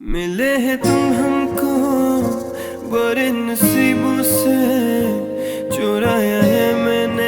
मिले हैं तुम हमको बड़े नसीबों से चुराया है मैंने.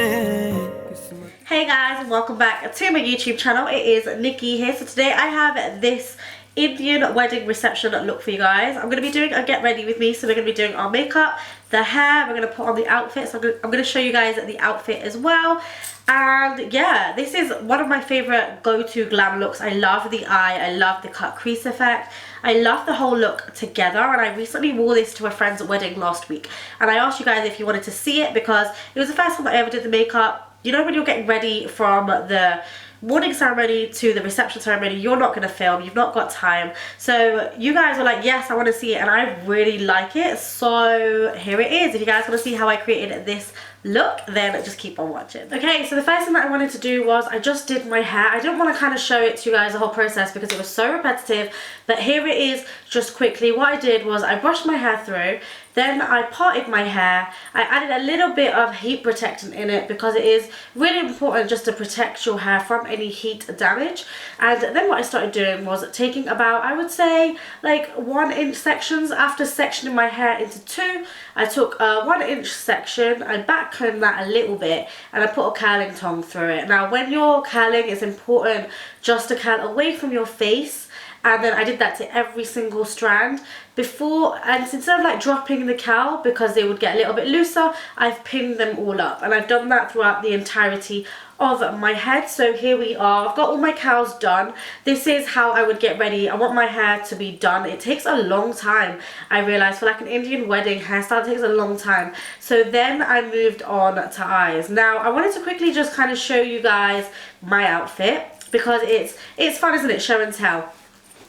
Hey guys, welcome back to my YouTube channel. It is Nikki here. So today I have this Indian wedding reception look for you guys. I'm going to be doing a get ready with me. So we're going to be doing our makeup, the hair, we're going to put on the outfit. So I'm going to show you guys the outfit as well. And yeah, this is one of my favorite go-to glam looks. I love the eye, I love the cut crease effect, I love the whole look together. And I recently wore this to a friend's wedding last week, and I asked you guys if you wanted to see it because it was the first time I ever did the makeup. You know when you're getting ready from the morning ceremony to the reception ceremony, you're not going to film, you've not got time. So you guys were like, yes, I want to see it, and I really like it. So here it is. If you guys want to see how I created this look, then just keep on watching. Okay, so the first thing that I wanted to do was I just did my hair. I didn't want to kind of show it to you guys the whole process because it was so repetitive, but here it is just quickly. What I did was I brushed my hair through, then I parted my hair. I added a little bit of heat protectant in it because it is really important just to protect your hair from any heat damage. And then what I started doing was taking about, I would say, like 1 inch sections. After sectioning my hair into 2, I took a 1 inch section, I backcombed that a little bit, and I put a curling tong through it. Now when you're curling, it's important just to curl away from your face. And then I did that to every single strand before, and instead of like dropping the curl because they would get a little bit looser, I've pinned them all up, and I've done that throughout the entirety of my head. So here we are, I've got all my curls done. This is how I would get ready. I want my hair to be done. It takes a long time, I realized, for like an Indian wedding hairstyle. It takes a long time. So then I moved on to eyes. Now I wanted to quickly just kind of show you guys my outfit because it's fun, isn't it, show and tell.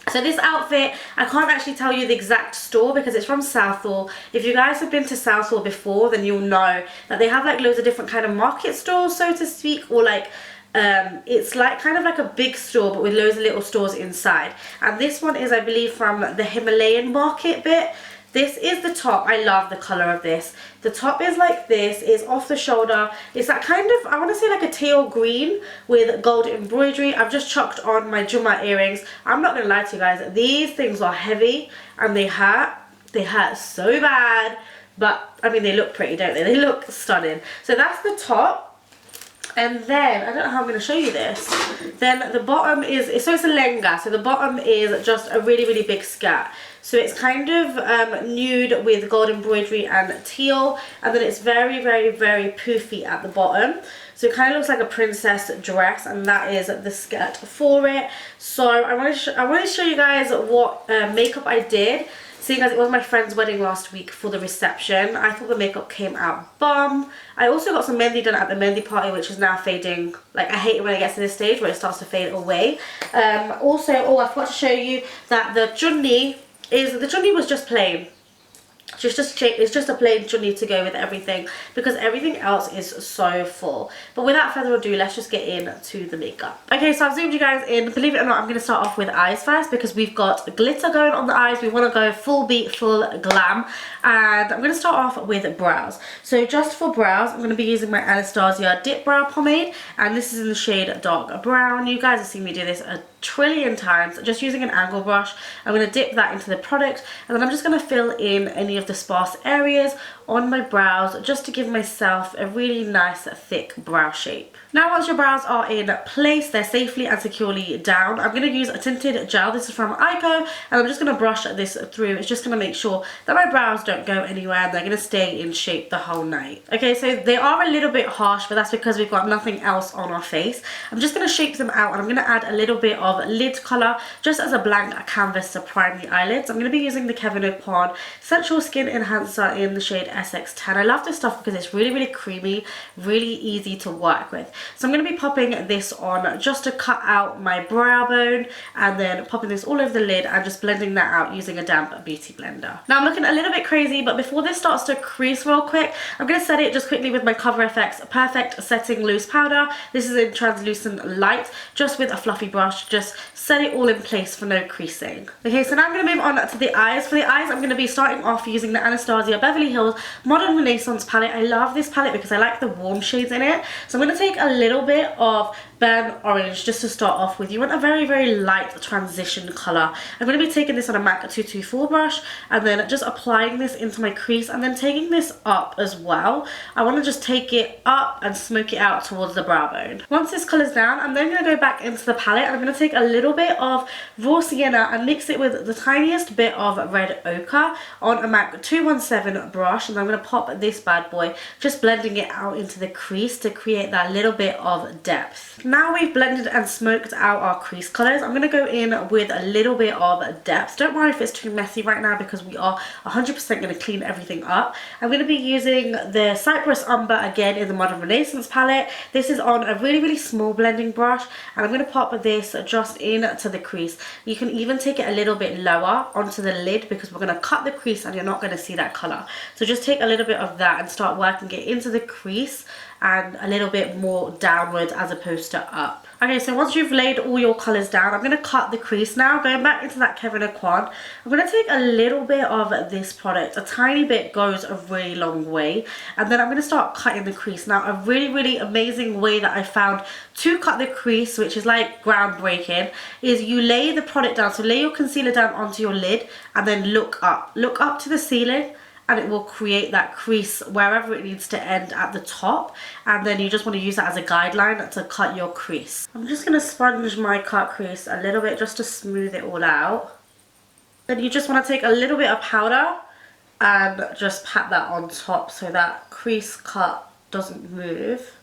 So this outfit, I can't actually tell you the exact store because it's from Southall. If you guys have been to Southall before, then you'll know that they have like loads of different kind of market stores, so to speak, or like it's like kind of like a big store but with loads of little stores inside. And this one is, I believe, from the Himalayan market bit. This is the top. I love the colour of this. The top is like this. It's off the shoulder. It's that kind of, I want to say like a teal green with gold embroidery. I've just chucked on my Juma earrings. I'm not going to lie to you guys. These things are heavy and they hurt. They hurt so bad. But, I mean, they look pretty, don't they? They look stunning. So that's the top. And then, I don't know how I'm going to show you this. Then the bottom is, so it's a lengha. So the bottom is just a really, really big skirt. So it's kind of nude with gold embroidery and teal. And then it's very, very, very poofy at the bottom. So it kind of looks like a princess dress, and that is the skirt for it. So I want to show you guys what makeup I did. Seeing as it was my friend's wedding last week for the reception, I thought the makeup came out bomb. I also got some mehndi done at the mehndi party, which is now fading. Like, I hate it when it gets to this stage where it starts to fade away. Also, oh, I forgot to show you that the chunni was just plain. It's just a plain chunni to go with everything because everything else is so full. But without further ado, let's just get into the makeup. Okay, so I've zoomed you guys in. Believe it or not, I'm going to start off with eyes first because we've got glitter going on the eyes. We want to go full beat, full glam. And I'm going to start off with brows. So just for brows, I'm going to be using my Anastasia Dip Brow Pomade. And this is in the shade Dark Brown. You guys have seen me do this a trillion times. Just using an angle brush, I'm going to dip that into the product. And then I'm just going to fill in any of the sparse areas on my brows just to give myself a really nice thick brow shape. Now once your brows are in place, they're safely and securely down, I'm going to use a tinted gel. This is from Ico, and I'm just going to brush this through. It's just going to make sure that my brows don't go anywhere and they're going to stay in shape the whole night. Okay, so they are a little bit harsh, but that's because we've got nothing else on our face. I'm just going to shape them out, and I'm going to add a little bit of lid colour just as a blank canvas to prime the eyelids. I'm going to be using the KEVYN AUCOIN Sensual Skin Enhancer in the shade SX10. I love this stuff because it's really, really creamy, really easy to work with. So I'm going to be popping this on just to cut out my brow bone, and then popping this all over the lid and just blending that out using a damp beauty blender. Now I'm looking a little bit crazy, but before this starts to crease real quick, I'm going to set it just quickly with my Cover FX Perfect Setting Loose Powder. This is in translucent light, just with a fluffy brush, just set it all in place for no creasing. Okay, so now I'm going to move on to the eyes. For the eyes, I'm going to be starting off using the Anastasia Beverly Hills Modern Renaissance palette. I love this palette because I like the warm shades in it. So I'm going to take a little bit of burnt orange just to start off with. You want a very, very light transition colour. I'm going to be taking this on a MAC 224 brush and then just applying this into my crease and then taking this up as well. I want to just take it up and smoke it out towards the brow bone. Once this colour's down, I'm then going to go back into the palette and I'm going to take a little bit of raw sienna and mix it with the tiniest bit of red ochre on a MAC 217 brush, and I'm going to pop this bad boy, just blending it out into the crease to create that little bit of depth. Now we've blended and smoked out our crease colours, I'm going to go in with a little bit of depth. Don't worry if it's too messy right now because we are 100% going to clean everything up. I'm going to be using the Cypress Umber again in the Modern Renaissance palette. This is on a really, really small blending brush, and I'm going to pop this just into the crease. You can even take it a little bit lower onto the lid because we're going to cut the crease and you're not going to see that colour. So just take a little bit of that and start working it into the crease and a little bit more downwards as opposed to up. Okay, so once you've laid all your colours down, I'm going to cut the crease now. Going back into that KEVYN AUCOIN, I'm going to take a little bit of this product. A tiny bit goes a really long way. And then I'm going to start cutting the crease. Now, a really, really amazing way that I found to cut the crease, which is like groundbreaking, is you lay the product down. So lay your concealer down onto your lid and then look up. Look up to the ceiling, and it will create that crease wherever it needs to end at the top, and then you just want to use that as a guideline to cut your crease. I'm just going to sponge my cut crease a little bit just to smooth it all out. Then you just want to take a little bit of powder and just pat that on top so that crease cut doesn't move.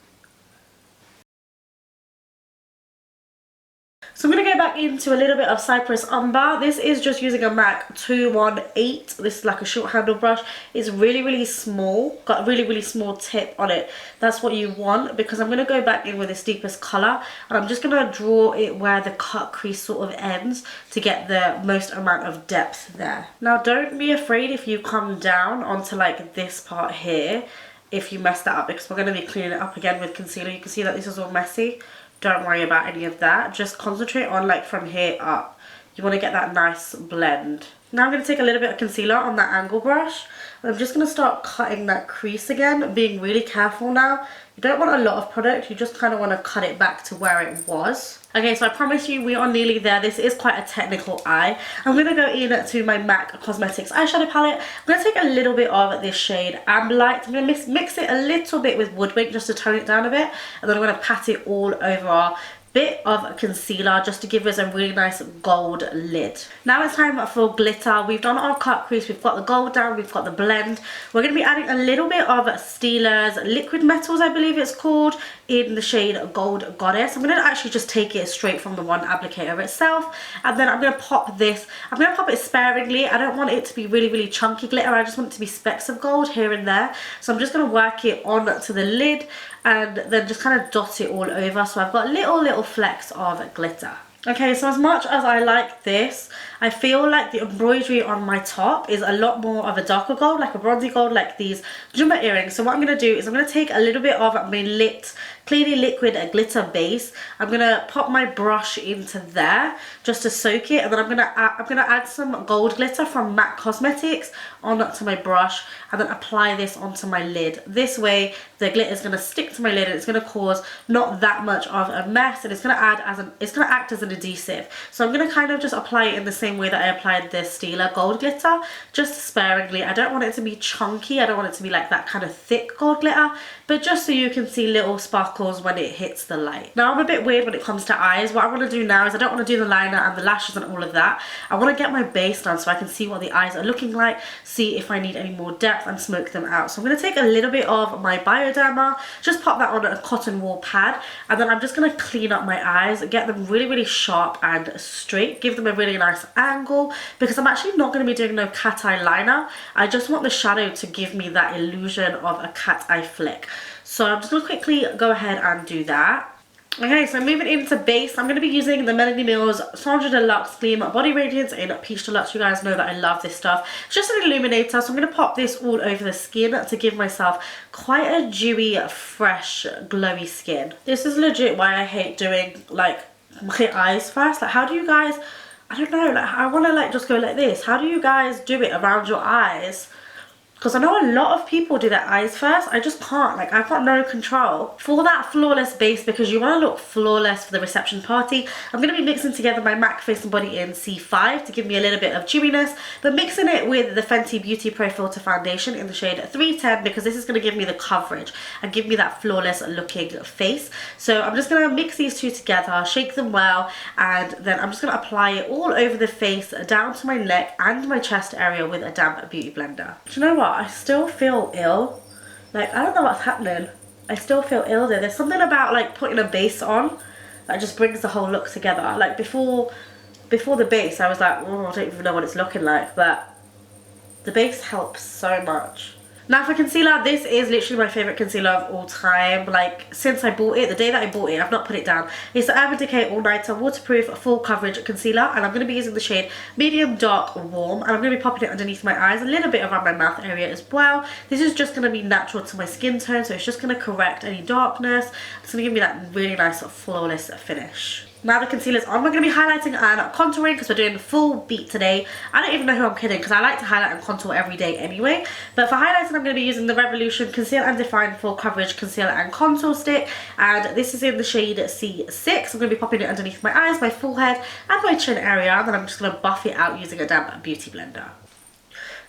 So I'm going to go back into a little bit of Cypress Umber. This is just using a MAC 218. This is like a short handle brush. It's really, really small. Got a really, really small tip on it. That's what you want, because I'm going to go back in with this deepest colour. And I'm just going to draw it where the cut crease sort of ends to get the most amount of depth there. Now don't be afraid if you come down onto like this part here, if you mess that up, because we're going to be cleaning it up again with concealer. You can see that this is all messy. Don't worry about any of that. Just concentrate on like from here up. You want to get that nice blend. Now I'm going to take a little bit of concealer on that angle brush. And I'm just going to start cutting that crease again, being really careful now. You don't want a lot of product, you just kind of want to cut it back to where it was. Okay, so I promise you we are nearly there. This is quite a technical eye. I'm going to go in to my MAC Cosmetics eyeshadow palette. I'm going to take a little bit of this shade Amber Light. I'm going to mix it a little bit with Woodwinked just to tone it down a bit. And then I'm going to pat it all over our bit of concealer just to give us a really nice gold lid. Now it's time for glitter. We've done our cut crease, we've got the gold down, we've got the blend. We're going to be adding a little bit of Steeler's Liquid Metals, I believe it's called, in the shade Gold Goddess. I'm going to actually just take it straight from the one applicator itself, and then I'm going to pop this. I'm going to pop it sparingly. I don't want it to be really, really chunky glitter. I just want it to be specks of gold here and there. So I'm just going to work it onto the lid and then just kind of dot it all over. So I've got little flecks of glitter. Okay, so as much as I like this, I feel like the embroidery on my top is a lot more of a darker gold, like a bronzy gold, like these jumbo earrings. So what I'm going to do is I'm going to take a little bit of my Clearly Liquid glitter base. I'm going to pop my brush into there just to soak it, and then I'm going to add some gold glitter from MAC Cosmetics onto my brush and then apply this onto my lid. This way the glitter is going to stick to my lid and it's going to cause not that much of a mess, and it's going to act as an adhesive. So I'm going to kind of just apply it in the same way that I applied the Steeler gold glitter, just sparingly. I don't want it to be chunky, I don't want it to be like that kind of thick gold glitter, but just so you can see little sparkles when it hits the light. Now I'm a bit weird when it comes to eyes. What I want to do now is I don't want to do the liner and the lashes and all of that. I want to get my base done so I can see what the eyes are looking like, see if I need any more depth and smoke them out. So I'm going to take a little bit of my Bioderma, just pop that on a cotton wool pad, and then I'm just going to clean up my eyes, get them really, really sharp and straight, give them a really nice angle, because I'm actually not going to be doing no cat eye liner. I just want the shadow to give me that illusion of a cat eye flick. So I'm just going to quickly go ahead and do that. Okay, so moving into base, I'm going to be using the MELANIE MILLS X SONDJRADELUXE Gleam Body Radiance in Peach Deluxe. You guys know that I love this stuff. It's just an illuminator, so I'm going to pop this all over the skin to give myself quite a dewy, fresh, glowy skin. This is legit why I hate doing like my eyes first. Like, how do you guys, I don't know, like I want to like just go like this. How do you guys do it around your eyes? because I know a lot of people do their eyes first. I just can't. Like, I've got no control. For that flawless base, because you want to look flawless for the reception party, I'm going to be mixing together my MAC Face and Body in C5 to give me a little bit of dewiness, but mixing it with the Fenty Beauty Pro Filter Foundation in the shade 310, because this is going to give me the coverage and give me that flawless looking face. So I'm just going to mix these two together, shake them well, and then I'm just going to apply it all over the face, down to my neck and my chest area with a damp beauty blender. Do you know what? I still feel ill. Like, I don't know what's happening. I still feel ill there. There's something about like putting a base on that just brings the whole look together. Like before the base, I was like, oh, I don't even know what it's looking like, but the base helps so much. Now for concealer, this is literally my favourite concealer of all time. Like, since I bought it, the day that I bought it, I've not put it down. It's the Urban Decay All Nighter Waterproof Full Coverage Concealer, and I'm going to be using the shade Medium Dark Warm, and I'm going to be popping it underneath my eyes, a little bit around my mouth area as well. This is just going to be natural to my skin tone, so it's just going to correct any darkness. It's going to give me that really nice flawless finish. Now the concealer's on, we're going to be highlighting and contouring because we're doing the full beat today. I don't even know who I'm kidding because I like to highlight and contour every day anyway. But for highlighting, I'm going to be using the Revolution Conceal and Define Full Coverage Concealer and Contour Stick. And this is in the shade C6. I'm going to be popping it underneath my eyes, my forehead and my chin area. And then I'm just going to buff it out using a damp beauty blender.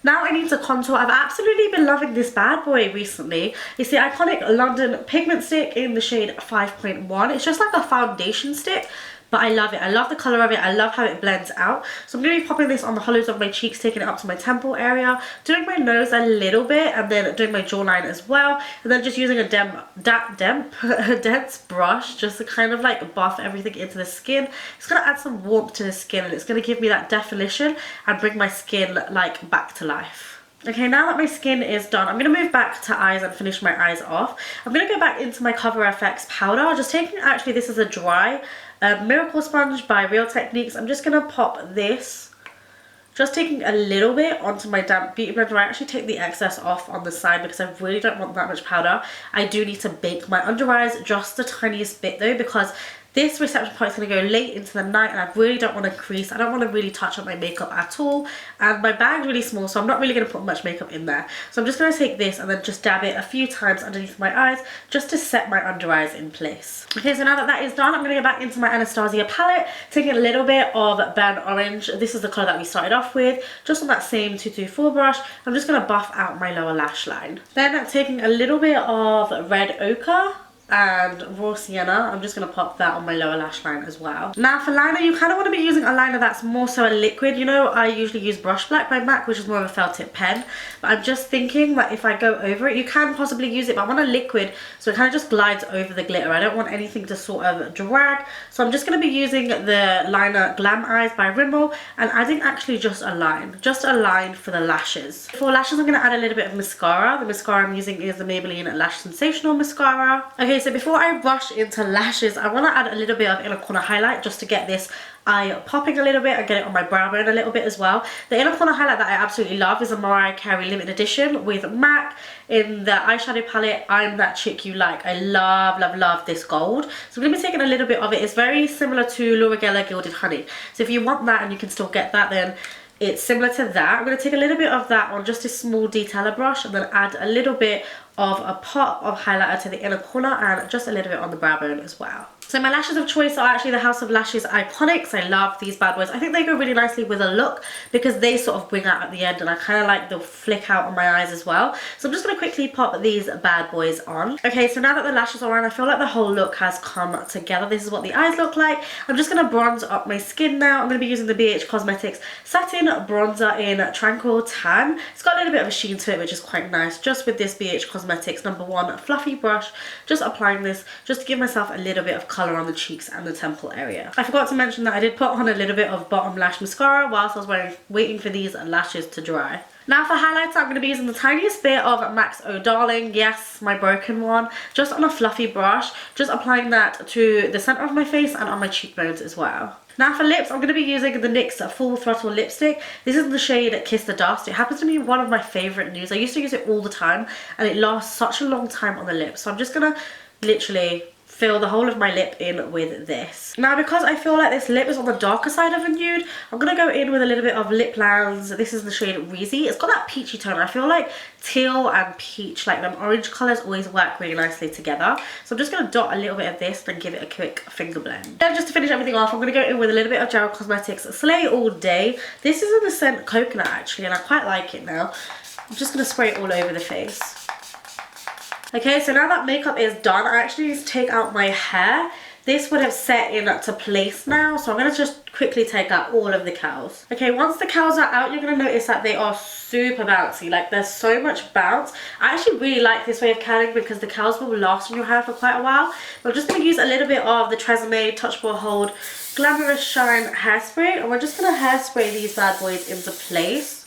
Now I need to contour. I've absolutely been loving this bad boy recently. It's the iconic London Pigment Stick in the shade 5.1. It's just like a foundation stick, but I love it. I love the colour of it. I love how it blends out. So I'm going to be popping this on the hollows of my cheeks, taking it up to my temple area, doing my nose a little bit, and then doing my jawline as well. And then just using a dense brush just to kind of like buff everything into the skin. It's going to add some warmth to the skin, and it's going to give me that definition and bring my skin like back to life. Okay, now that my skin is done, I'm going to move back to eyes and finish my eyes off. I'm going to go back into my Cover FX powder. Just taking, actually this is a dry Miracle Sponge by Real Techniques. I'm just going to pop this, just taking a little bit onto my damp beauty blender. I actually take the excess off on the side because I really don't want that much powder. I do need to bake my under eyes just the tiniest bit though, because this reception part is going to go late into the night and I really don't want to crease. I don't want to really touch up my makeup at all. And my bag's really small, so I'm not really going to put much makeup in there. So I'm just going to take this and then just dab it a few times underneath my eyes just to set my under eyes in place. Okay, so now that that is done, I'm going to go back into my Anastasia palette, taking a little bit of Burnt Orange. This is the colour that we started off with. Just on that same 224 brush, I'm just going to buff out my lower lash line. Then taking a little bit of Red Ochre and Raw Sienna, I'm just going to pop that on my lower lash line as well. Now for liner, you kind of want to be using a liner that's more so a liquid. You know, I usually use Brush Black by MAC, which is more of a felt tip pen, but I'm just thinking that if I go over it, you can possibly use it, but I want a liquid so it kind of just glides over the glitter. I don't want anything to sort of drag, so I'm just going to be using the liner Glam Eyes by Rimmel and adding actually just a line for the lashes. For lashes, I'm going to add a little bit of mascara. The mascara I'm using is the Maybelline Lash Sensational mascara. Okay, so before I rush into lashes, I want to add a little bit of inner corner highlight just to get this eye popping a little bit and get it on my brow bone a little bit as well. The inner corner highlight that I absolutely love is a Mariah Carey limited edition with MAC in the eyeshadow palette I'm That Chick You Like. I love this gold. So I'm going to be taking a little bit of it. It's very similar to Laura Geller Gilded Honey. So if you want that and you can still get that, then it's similar to that. I'm going to take a little bit of that on just a small detailer brush and then add a little bit of a pot of highlighter to the inner corner and just a little bit on the brow bone as well. So my lashes of choice are actually the House of Lashes Iconics. I love these bad boys. I think they go really nicely with a look because they sort of wing out at the end and I kind of like the flick out on my eyes as well. So I'm just going to quickly pop these bad boys on. Okay, so now that the lashes are on, I feel like the whole look has come together. This is what the eyes look like. I'm just going to bronze up my skin now. I'm going to be using the BH Cosmetics Satin Bronzer in Tranquil Tan. It's got a little bit of a sheen to it, which is quite nice. Just with this BH Cosmetics #1 fluffy brush, just applying this just to give myself a little bit of colour on the cheeks and the temple area. I forgot to mention that I did put on a little bit of bottom lash mascara whilst I was waiting for these lashes to dry. Now for highlights, I'm going to be using the tiniest bit of MAC's Oh Darling, yes, my broken one, just on a fluffy brush, just applying that to the centre of my face and on my cheekbones as well. Now for lips, I'm going to be using the NYX Full Throttle Lipstick. This is the shade Kiss the Dust. It happens to be one of my favourite nudes. I used to use it all the time and it lasts such a long time on the lips. So I'm just going to literally fill the whole of my lip in with this. Now, because I feel like this lip is on the darker side of a nude, I'm going to go in with a little bit of Lip Lambs. This is the shade Reezy. It's got that peachy tone. I feel like teal and peach, like them orange colours, always work really nicely together. So I'm just going to dot a little bit of this and give it a quick finger blend. Then just to finish everything off, I'm going to go in with a little bit of Gel Cosmetics Slay All Day. This is in the scent Coconut actually, and I quite like it now. I'm just going to spray it all over the face. Okay, so now that makeup is done, I actually need to take out my hair. This would have set into place now, so I'm going to just quickly take out all of the curls. Okay, once the curls are out, you're going to notice that they are super bouncy. Like, there's so much bounce. I actually really like this way of curling because the curls will last on your hair for quite a while. I'm just going to use a little bit of the Tresemme Touchable Hold Glamorous Shine Hairspray, and we're just going to hairspray these bad boys into place.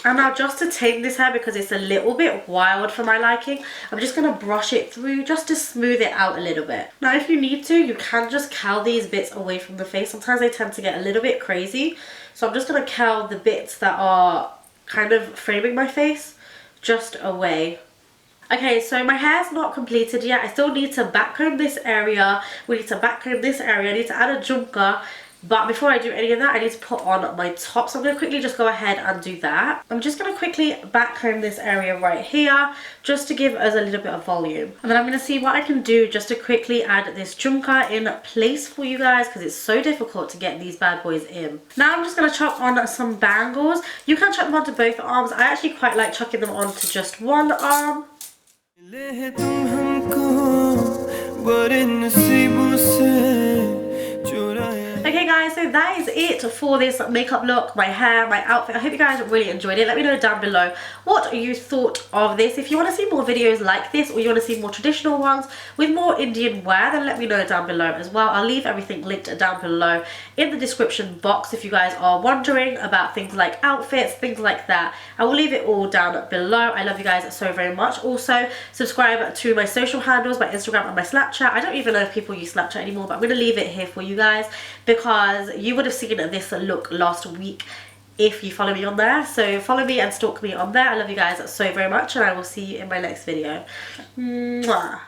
And now, just to tame this hair because it's a little bit wild for my liking, I'm just going to brush it through just to smooth it out a little bit. Now, if you need to, you can just curl these bits away from the face. Sometimes they tend to get a little bit crazy. So I'm just going to curl the bits that are kind of framing my face just away. Okay, so my hair's not completed yet. I still need to backcomb this area. We need to backcomb this area. I need to add a jhumka. But before I do any of that, I need to put on my top. So I'm going to quickly just go ahead and do that. I'm just going to quickly backcomb this area right here, just to give us a little bit of volume. And then I'm going to see what I can do just to quickly add this jhumka in place for you guys, because it's so difficult to get these bad boys in. Now I'm just going to chuck on some bangles. You can chuck them onto both arms. I actually quite like chucking them onto just one arm. Okay guys, so that is it for this makeup look, my hair, my outfit. I hope you guys really enjoyed it. Let me know down below what you thought of this. If you want to see more videos like this, or you want to see more traditional ones with more Indian wear, then let me know down below as well. I'll leave everything linked down below in the description box if you guys are wondering about things like outfits, things like that. I will leave it all down below. I love you guys so very much. Also, subscribe to my social handles, my Instagram and my Snapchat. I don't even know if people use Snapchat anymore, but I'm going to leave it here for you guys, because you would have seen this look last week if you follow me on there. So follow me and stalk me on there. I love you guys so very much, and I will see you in my next video. Mwah.